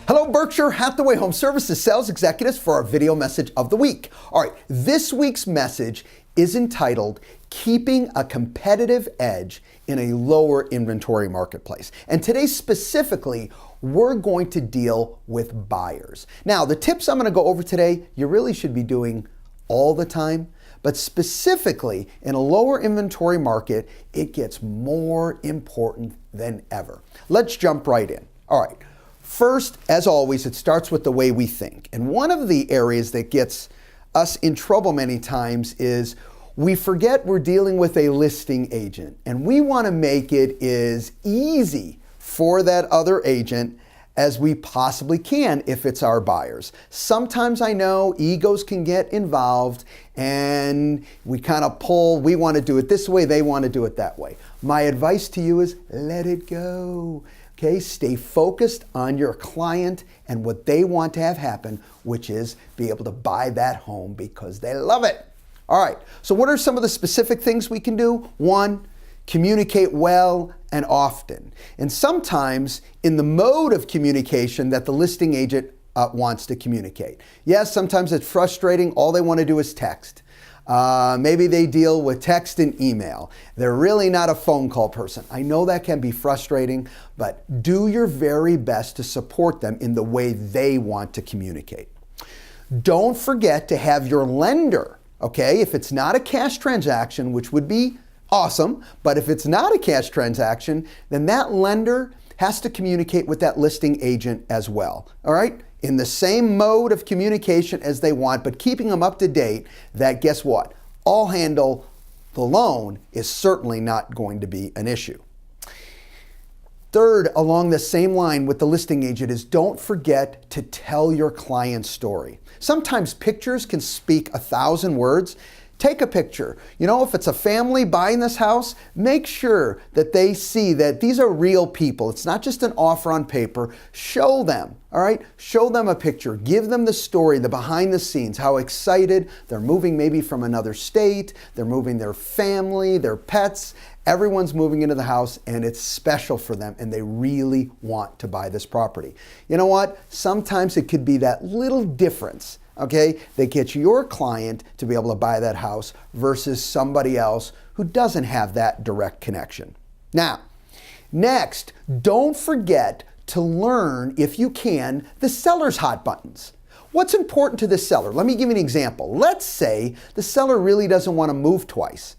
Hello, Berkshire Hathaway Home Services sales executives for our video message of the week. All right, this week's message is entitled Keeping a Competitive Edge in a Lower Inventory Marketplace. And today specifically, we're going to deal with buyers. Now, the tips I'm going to go over today, you really should be doing all the time, but specifically in a lower inventory market, it gets more important than ever. Let's jump right in. All right. First, as always, it starts with the way we think. And one of the areas that gets us in trouble many times is we forget we're dealing with a listing agent, and we want to make it as easy for that other agent as we possibly can if it's our buyers. Sometimes I know egos can get involved and we kind of pull, we want to do it this way, they want to do it that way. My advice to you is let it go. Okay, stay focused on your client and what they want to have happen, which is be able to buy that home because they love it. All right, so what are some of the specific things we can do? One, communicate well and often. And sometimes in the mode of communication that the listing agent wants to communicate. Yes, sometimes it's frustrating. All they want to do is text. Maybe they deal with text and email. They're really not a phone call person. I know that can be frustrating, but do your very best to support them in the way they want to communicate. Don't forget to have your lender, okay? If it's not a cash transaction, which would be awesome, but if it's not a cash transaction, then that lender has to communicate with that listing agent as well, all right? In the same mode of communication as they want, but keeping them up to date that, guess what? I'll handle the loan is certainly not going to be an issue. Third, along the same line with the listing agent is don't forget to tell your client's story. Sometimes pictures can speak 1,000 words. Take a picture. You know, if it's a family buying this house, make sure that they see that these are real people. It's not just an offer on paper. Show them, all right? Show them a picture. Give them the story, the behind the scenes, how excited they're moving maybe from another state. They're moving their family, their pets. Everyone's moving into the house and it's special for them and they really want to buy this property. You know what? Sometimes it could be that little difference, okay, that gets your client to be able to buy that house versus somebody else who doesn't have that direct connection. Now, next, don't forget to learn, if you can, the seller's hot buttons. What's important to the seller? Let me give you an example. Let's say the seller really doesn't want to move twice.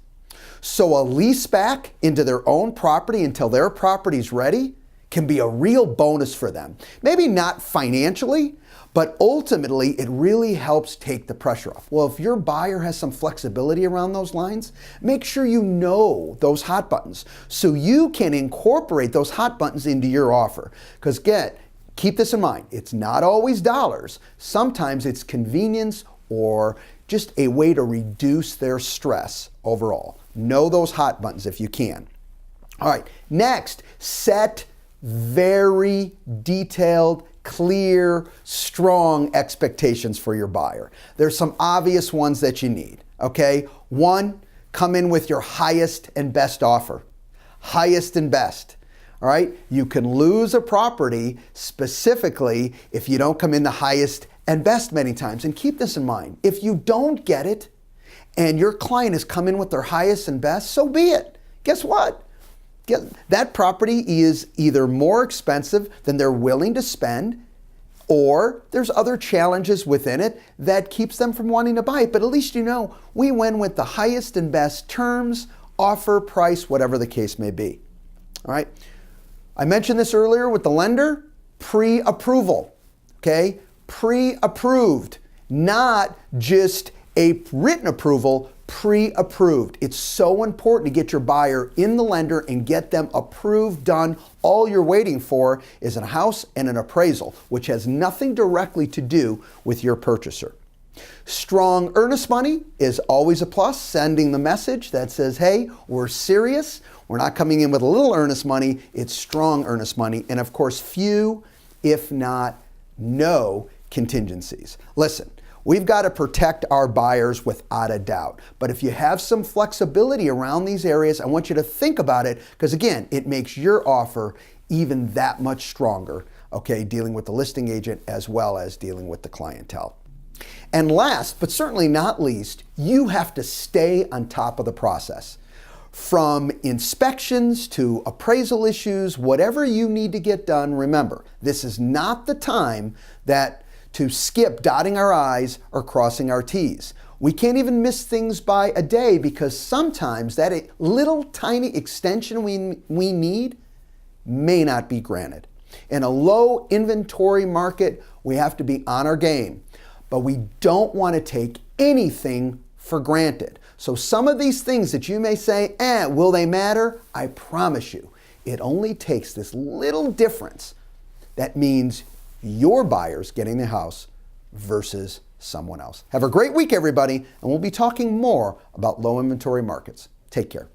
So a lease back into their own property until their property's ready can be a real bonus for them. Maybe not financially, but ultimately it really helps take the pressure off. Well, if your buyer has some flexibility around those lines, make sure you know those hot buttons so you can incorporate those hot buttons into your offer. Because keep this in mind, it's not always dollars. Sometimes it's convenience or just a way to reduce their stress overall. Know those hot buttons if you can. All right, next, set very detailed, clear, strong expectations for your buyer. There's some obvious ones that you need, okay? One, come in with your highest and best offer. Highest and best, all right? You can lose a property specifically if you don't come in the highest and best many times. And keep this in mind. If you don't get it and your client has come in with their highest and best, so be it. Guess what? That property is either more expensive than they're willing to spend, or there's other challenges within it that keeps them from wanting to buy it. But at least you know we went with the highest and best terms, offer, price, whatever the case may be. All right. I mentioned this earlier with the lender, pre-approval. Okay, pre-approved, not just a written approval. Pre-approved. It's so important to get your buyer in the lender and get them approved, done. All you're waiting for is a house and an appraisal, which has nothing directly to do with your purchaser. Strong earnest money is always a plus, sending the message that says, hey, we're serious. We're not coming in with a little earnest money. It's strong earnest money. And of course, few, if not no, contingencies. Listen, we've got to protect our buyers without a doubt. But if you have some flexibility around these areas, I want you to think about it because, again, it makes your offer even that much stronger okay, dealing with the listing agent as well as dealing with the clientele. And last, but certainly not least, you have to stay on top of the process. From inspections to appraisal issues, whatever you need to get done, remember, this is not the time to skip dotting our I's or crossing our T's. We can't even miss things by a day because sometimes that little tiny extension we need may not be granted. In a low inventory market, we have to be on our game, but we don't want to take anything for granted. So some of these things that you may say, will they matter? I promise you, it only takes this little difference that means your buyer's getting the house versus someone else. Have a great week, everybody, and we'll be talking more about low inventory markets. Take care.